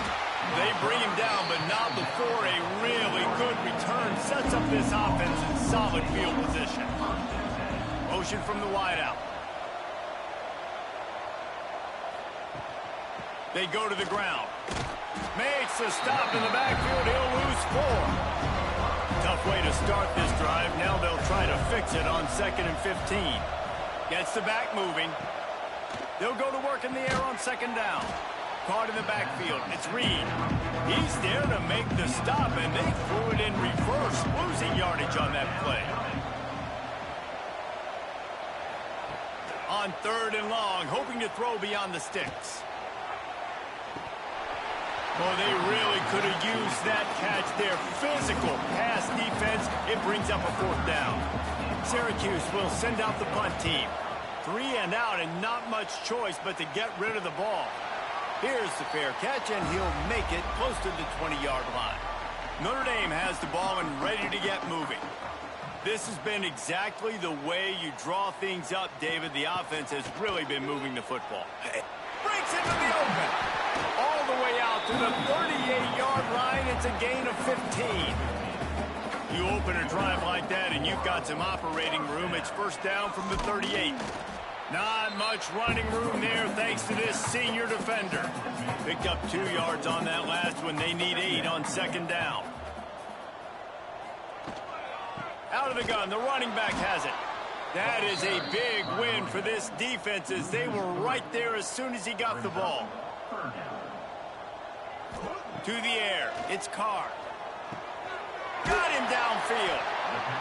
They bring him down, but not before a really good return sets up this offense in solid field position. Motion from the wideout. They go to the ground. Makes a stop in the backfield. He'll lose 4. Tough way to start this drive. Now they'll try to fix it on 2nd and 15. Gets the back moving. They'll go to work in the air on 2nd down. Caught in the backfield. It's Reed. He's there to make the stop, and they threw it in reverse, losing yardage on that play. On 3rd and long, hoping to throw beyond the sticks. Well, they really could have used that catch there. Physical pass defense. It brings up a 4th down. Syracuse will send out the punt team. 3 and out, and not much choice but to get rid of the ball. Here's the fair catch, and he'll make it close to the 20-yard line. Notre Dame has the ball and ready to get moving. This has been exactly the way you draw things up, David. The offense has really been moving the football. Breaks into the open. All the way out to the 38-yard line. It's a gain of 15. You open a drive like that, and you've got some operating room. It's 1st down from the 38. Not much running room there thanks to this senior defender. Picked up 2 yards on that last one. They need 8 on 2nd down. Out of the gun, the running back has it. That is a big win for this defense as they were right there as soon as he got the ball. To the air, it's Carr. Got him downfield.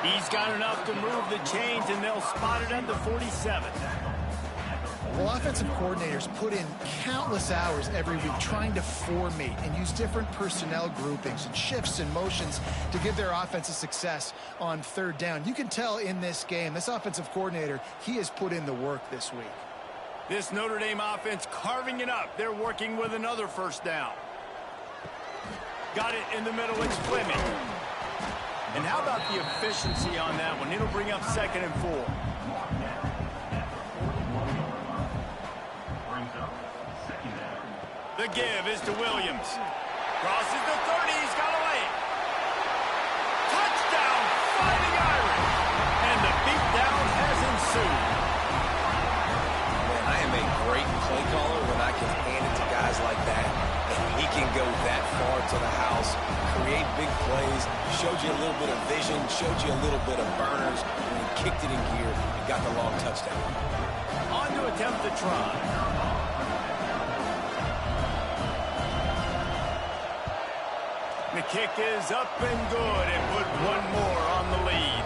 He's got enough to move the chains, and they'll spot it at the 47. Well, offensive coordinators put in countless hours every week trying to formate and use different personnel groupings and shifts and motions to give their offensive success on third down. You can tell in this game, this offensive coordinator, he has put in the work this week. This Notre Dame offense carving it up. They're working with another first down. Got it in the middle. It's Fleming. And how about the efficiency on that one? It'll bring up 2nd and 4. The give is to Williams. Crosses the 30. He's got away. Touchdown, Fighting Irish. And the beatdown has ensued. Man, I am a great play caller when I can hand it to guys like that. And he can go that far to the house, create big plays, showed you a little bit of vision, showed you a little bit of burners, and he kicked it in gear and got the long touchdown. On to attempt the try. The kick is up and good, and put one more on the lead.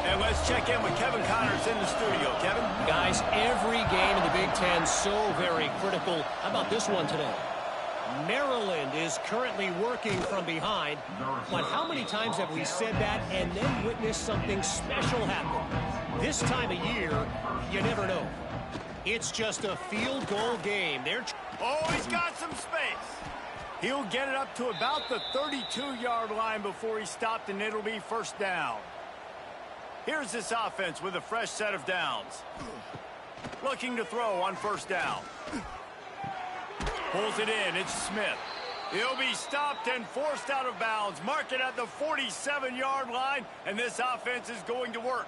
And let's check in with Kevin Connors in the studio. Kevin? Guys, every game in the Big Ten so very critical. How about this one today? Maryland is currently working from behind. But how many times have we said that and then witnessed something special happen? This time of year, you never know. It's just a field goal game. Oh, he's got some space. He'll get it up to about the 32-yard line before he's stopped, and it'll be first down. Here's this offense with a fresh set of downs. Looking to throw on first down. Pulls it in. It's Smith. He'll be stopped and forced out of bounds. Mark it at the 47-yard line, and this offense is going to work.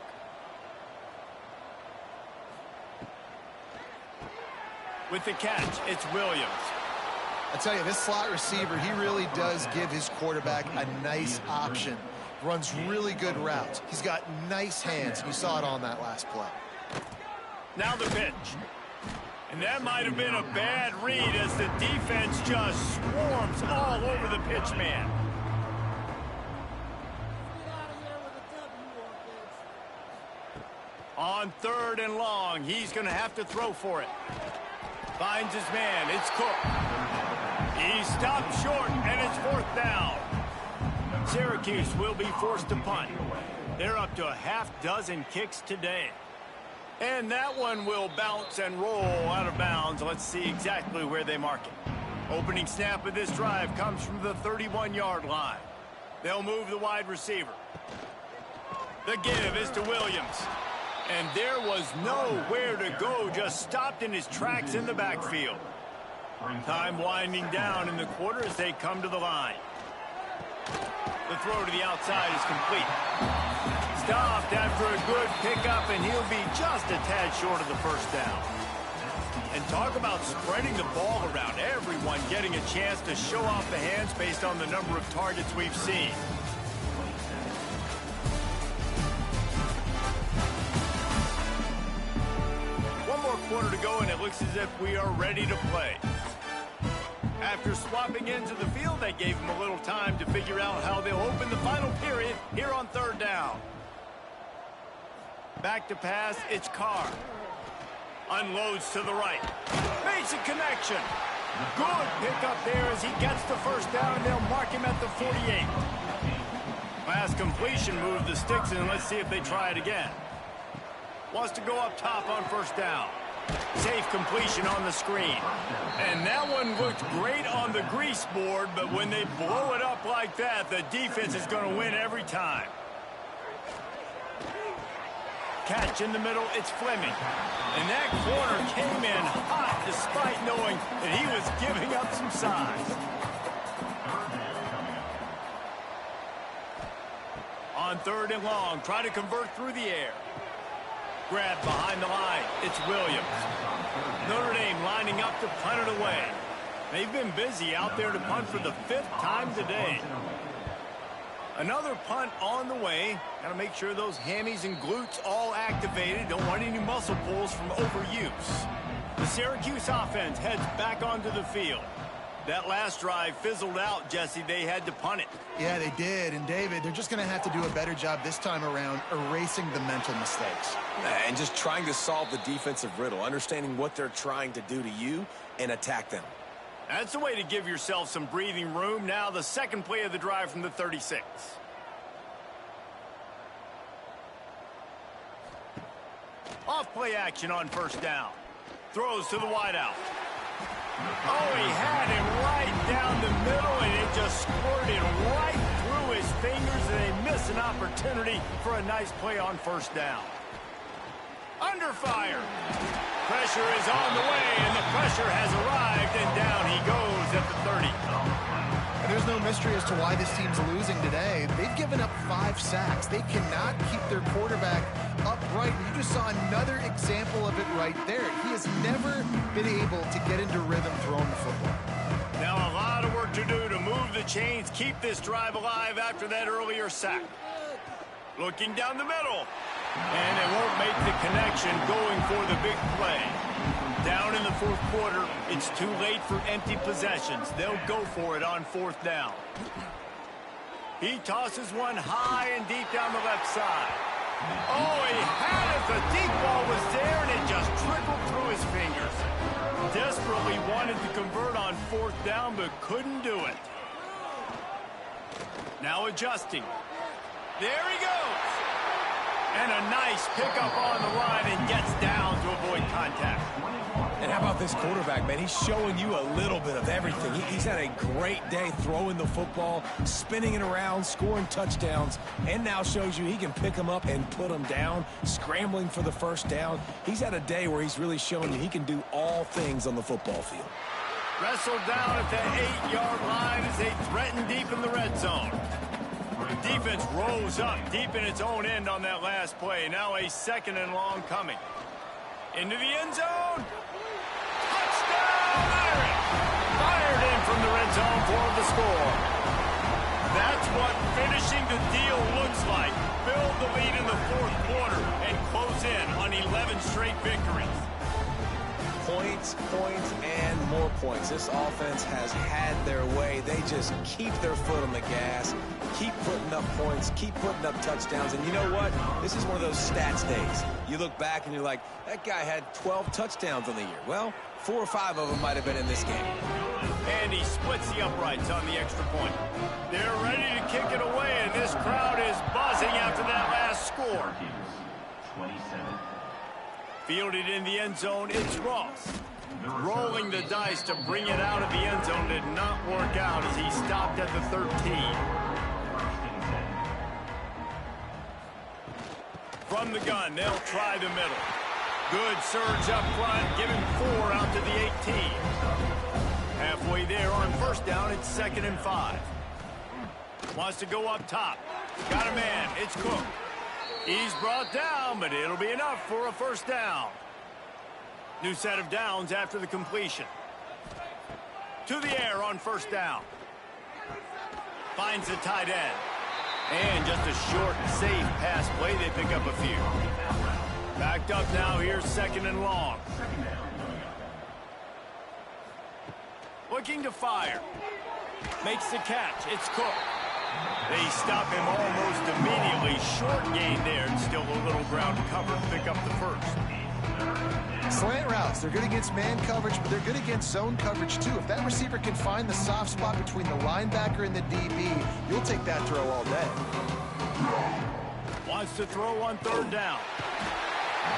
With the catch, it's Williams. I tell you, this slot receiver, he really does give his quarterback a nice option. Runs really good routes. He's got nice hands. You saw it on that last play. Now the pitch. And that might have been a bad read as the defense just swarms all over the pitch man. On 3rd and long, he's going to have to throw for it. Finds his man. It's Cook. He stopped short, and it's 4th down. Syracuse will be forced to punt. They're up to a half-dozen kicks today. And that one will bounce and roll out of bounds. Let's see exactly where they mark it. Opening snap of this drive comes from the 31-yard line. They'll move the wide receiver. The give is to Williams. And there was nowhere to go, just stopped in his tracks in the backfield. Time winding down in the quarter as they come to the line. The throw to the outside is complete. Stopped after a good pickup, and he'll be just a tad short of the first down. And talk about spreading the ball around. Everyone getting a chance to show off the hands based on the number of targets we've seen. One more quarter to go, and it looks as if we are ready to play. After swapping into the field, they gave him a little time to figure out how they'll open the final period here on 3rd down. Back to pass, it's Carr. Unloads to the right. Makes a connection. Good pickup there as he gets the first down, and they'll mark him at the 48. Pass completion, move the sticks, and let's see if they try it again. Wants to go up top on first down. Safe completion on the screen. And that one looked great on the grease board, but when they blow it up like that, the defense is going to win every time. Catch in the middle, it's Fleming. And that corner came in hot despite knowing that he was giving up some size. On 3rd and long, try to convert through the air. Grab behind the line. It's Williams. Notre Dame lining up to punt it away. They've been busy out there to punt for the 5th time today. Another punt on the way. Got to make sure those hammies and glutes all activated. Don't want any muscle pulls from overuse. The Syracuse offense heads back onto the field. That last drive fizzled out, Jesse. They had to punt it. Yeah, they did. And, David, they're just going to have to do a better job this time around erasing the mental mistakes. And just trying to solve the defensive riddle, understanding what they're trying to do to you and attack them. That's the way to give yourself some breathing room. Now the second play of the drive from the 36. Off play action on first down. Throws to the wideout. Oh, he had him right down the middle, and it just squirted right through his fingers, and they miss an opportunity for a nice play on first down. Under fire. Pressure is on the way, and the pressure has arrived, and down he goes at the 30. And there's no mystery as to why this team's losing today. They've given up 5 sacks. They cannot keep their quarterback upright. You just saw another example of it right there. He has never been able to get into rhythm throwing the football. Now a lot of work to do to move the chains, keep this drive alive after that earlier sack. Looking down the middle. And they won't make the connection going for the big play. Down in the fourth quarter, it's too late for empty possessions. They'll go for it on fourth down. He tosses one high and deep down the left side. Oh, he had it. The deep ball was there, and it just trickled through his fingers. Desperately wanted to convert on fourth down, but couldn't do it. Now adjusting. There he goes. And a nice pickup on the line and gets down to avoid contact. And how about this quarterback, man? He's showing you a little bit of everything. He's had a great day throwing the football, spinning it around, scoring touchdowns, and now shows you he can pick them up and put them down, scrambling for the first down. He's had a day where he's really showing you he can do all things on the football field. Wrestled down at the 8-yard line as they threaten deep in the red zone. The defense rose up deep in its own end on that last play. Now a second and long coming. Into the end zone. Touchdown, Irish! Fired in from the red zone for the score. That's what finishing the deal looks like. Build the lead in the fourth quarter and close in on 11 straight victories. Points, points, and more points. This offense has had their way. They just keep their foot on the gas, keep putting up points, keep putting up touchdowns. And you know what? This is one of those stats days. You look back and you're like, that guy had 12 touchdowns on the year. Well, 4 or 5 of them might have been in this game. And he splits the uprights on the extra point. They're ready to kick it away, and this crowd is buzzing after that last score. 27. Fielded in the end zone, it's Ross. Rolling the dice to bring it out of the end zone did not work out as he stopped at the 13. From the gun, they'll try the middle. Good surge up front, giving 4 out to the 18. Halfway there on first down, it's 2nd and 5. Wants to go up top. Got a man, it's Cook. He's brought down, but it'll be enough for a first down. New set of downs after the completion. To the air on first down. Finds the tight end. And just a short, safe pass play. They pick up a few. Backed up now. Here's 2nd and long. Looking to fire. Makes the catch. It's Cook. They stop him almost immediately. Short gain there, and still a little ground cover to pick up the first. Slant routes, they're good against man coverage, but they're good against zone coverage too. If that receiver can find the soft spot between the linebacker and the DB, you'll take that throw all day. Wants to throw on third down.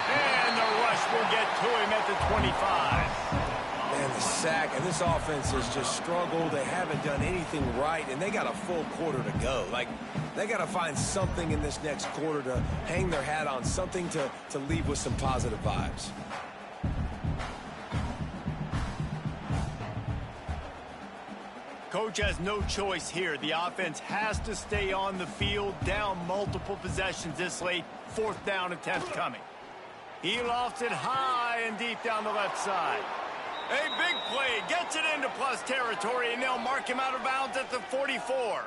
And the rush will get to him at the 25. Man, the sack, and this offense has just struggled. They haven't done anything right, and they got a full quarter to go. Like, they got to find something in this next quarter to hang their hat on, something to leave with some positive vibes. Coach has no choice here. The offense has to stay on the field, down multiple possessions this late. 4th down attempt coming. He lofts it high and deep down the left side. A big play, gets it into plus territory, and they'll mark him out of bounds at the 44.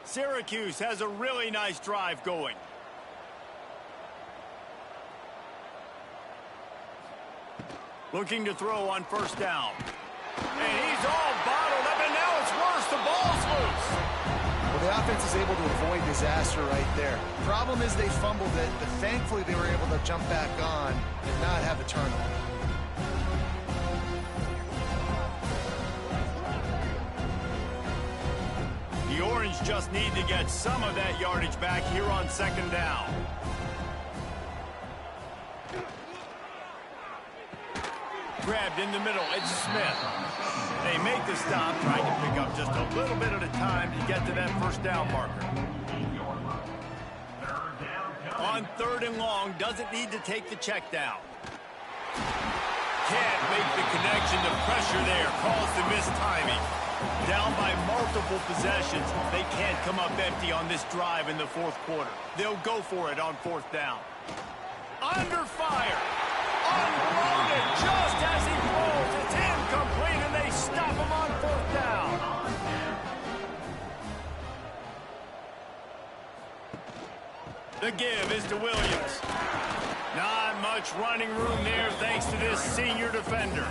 Syracuse has a really nice drive going. Looking to throw on first down. And he's all by loose. Well, the offense is able to avoid disaster right there. Problem is they fumbled it, but thankfully they were able to jump back on and not have a turnover. The Orange just need to get some of that yardage back here on second down. Grabbed in the middle, it's Smith. They make the stop, trying to pick up just a little bit at a time to get to that first down marker. On third and long, doesn't need to take the check down. Can't make the connection. The pressure there caused the missed timing. Down by multiple possessions, they can't come up empty on this drive in the fourth quarter. They'll go for it on fourth down. Under fire. Unloaded just as he throws. It's incomplete, and they stop him on fourth down. The give is to Williams. Not much running room there thanks to this senior defender.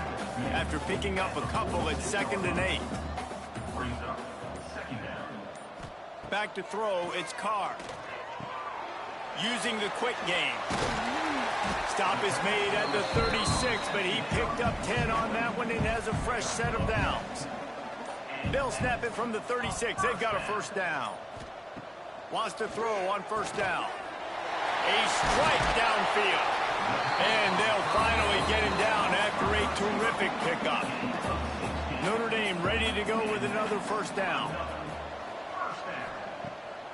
After picking up a couple at 2nd and 8. Back to throw, it's Carr. Using the quick game. Stop is made at the 36, but he picked up 10 on that one and has a fresh set of downs. They'll snap it from the 36. They've got a first down. Wants to throw on first down. A strike downfield. And they'll finally get him down after a terrific pickup. Notre Dame ready to go with another first down.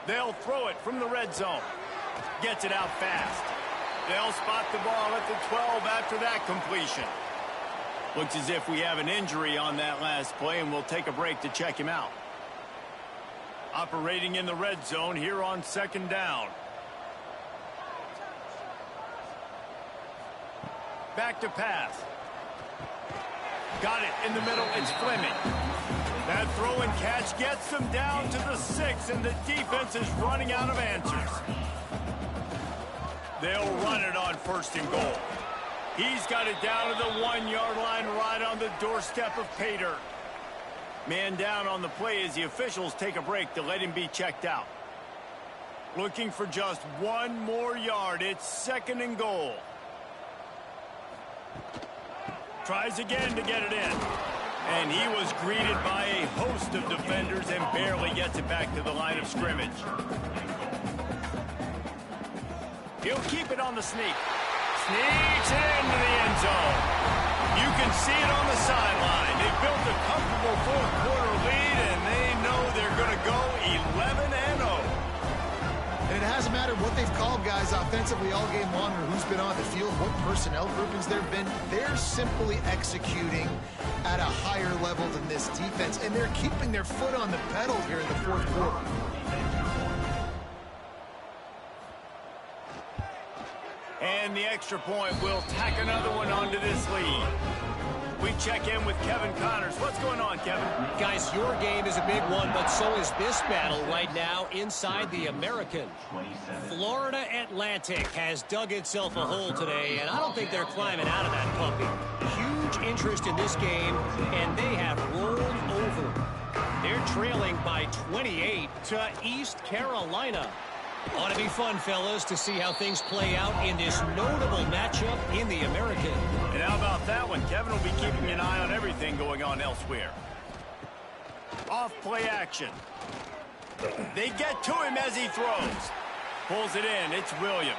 They'll throw it from the red zone. Gets it out fast. They'll spot the ball at the 12 after that completion. Looks as if we have an injury on that last play, and we'll take a break to check him out. Operating in the red zone here on second down. Back to pass. Got it in the middle. It's Fleming. That throw and catch gets them down to the 6, and the defense is running out of answers. They'll run it on first and goal. He's got it down to the 1-yard line right on the doorstep of pay dirt. Man down on the play as the officials take a break to let him be checked out. Looking for just one more yard. It's 2nd and goal. Tries again to get it in. And he was greeted by a host of defenders and barely gets it back to the line of scrimmage. He'll keep it on the sneak. Sneaks it into the end zone. You can see it on the sideline. They built a comfortable fourth quarter lead, and they know they're going to go 11-0. And it hasn't mattered what they've called guys offensively all game long or who's been on the field, what personnel groupings there have been. They're simply executing at a higher level than this defense, and they're keeping their foot on the pedal here in the fourth quarter. And the extra point will tack another one onto this lead. We check in with Kevin Connors. What's going on, Kevin? Guys, your game is a big one, but so is this battle right now inside the American. Florida Atlantic has dug itself a hole today, and I don't think they're climbing out of that puppy. Huge interest in this game, and they have rolled over. They're trailing by 28 to East Carolina. Ought to be fun, fellas, to see how things play out in this notable matchup in the American. And how about that one? Kevin will be keeping an eye on everything going on elsewhere. Off-play action. They get to him as he throws. Pulls it in. It's Williams.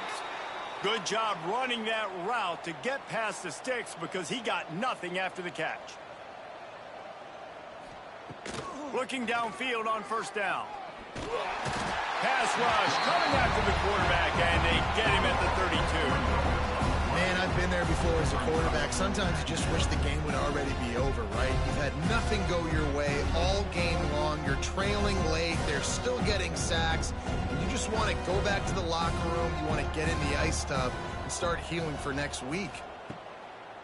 Good job running that route to get past the sticks because he got nothing after the catch. Looking downfield on first down. Pass rush coming after the quarterback, and they get him at the 32. Man, I've been there before as a quarterback. Sometimes you just wish the game would already be over, right? You've had nothing go your way all game long. You're trailing late. They're still getting sacks. And you just want to go back to the locker room. You want to get in the ice tub and start healing for next week.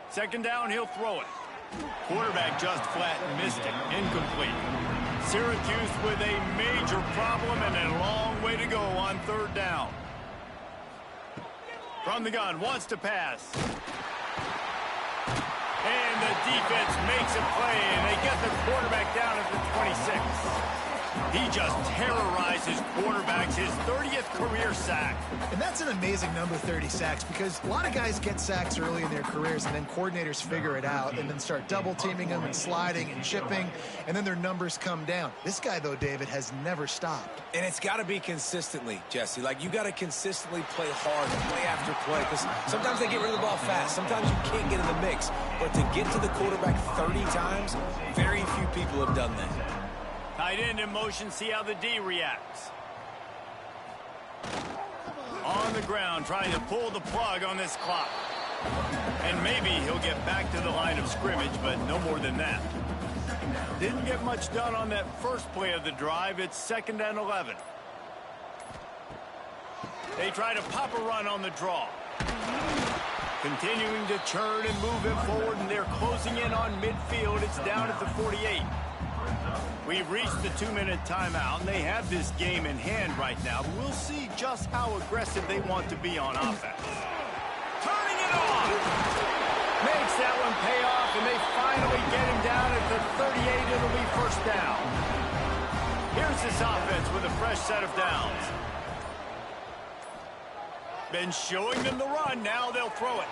Second down, he'll throw it. Quarterback just flat missed it. Incomplete. Syracuse with a major problem and a long way to go on third down. From the gun, wants to pass. And the defense makes a play, and they get the quarterback down at the 26. He just terrorized his quarterbacks, his 30th career sack. And that's an amazing number, 30 sacks, because a lot of guys get sacks early in their careers, and then coordinators figure it out and then start double-teaming them and sliding and chipping, and then their numbers come down. This guy, though, David, has never stopped. And it's got to be consistently, Jesse. Like, you got to consistently play hard, play after play, because sometimes they get rid of the ball fast. Sometimes you can't get in the mix. But to get to the quarterback 30 times, very few people have done that. Tight end in motion, see how the D reacts. On the ground, trying to pull the plug on this clock. And maybe he'll get back to the line of scrimmage, but no more than that. Didn't get much done on that first play of the drive. It's 2nd and 11. They try to pop a run on the draw. Continuing to churn and move it forward, and they're closing in on midfield. It's down at the 48. We've reached the 2-minute timeout, and they have this game in hand right now. But we'll see just how aggressive they want to be on offense. Turning it on! Makes that one pay off, and they finally get him down at the 38. It'll be first down. Here's this offense with a fresh set of downs. Been showing them the run. Now they'll throw it.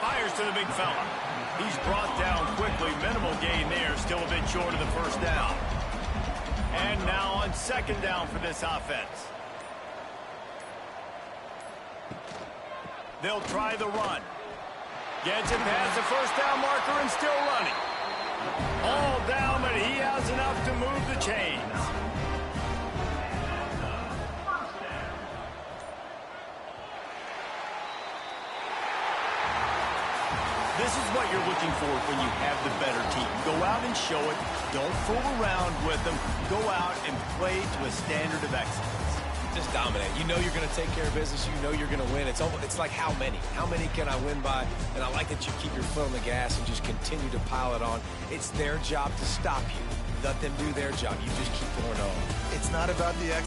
Fires to the big fella. He's brought down quickly. Minimal gain there. Still a bit short of the first down. And now on 2nd down for this offense. They'll try the run. Gets it past the first down marker and still running. All down, but he has enough to move the chains. This is what you're looking for when you have the better team. Go out and show it. Don't fool around with them. Go out and play to a standard of excellence. Just dominate. You know you're going to take care of business. You know you're going to win. It's like how many? How many can I win by? And I like that you keep your foot on the gas and just continue to pile it on. It's their job to stop you. Let them do their job. You just keep going on. It's not about the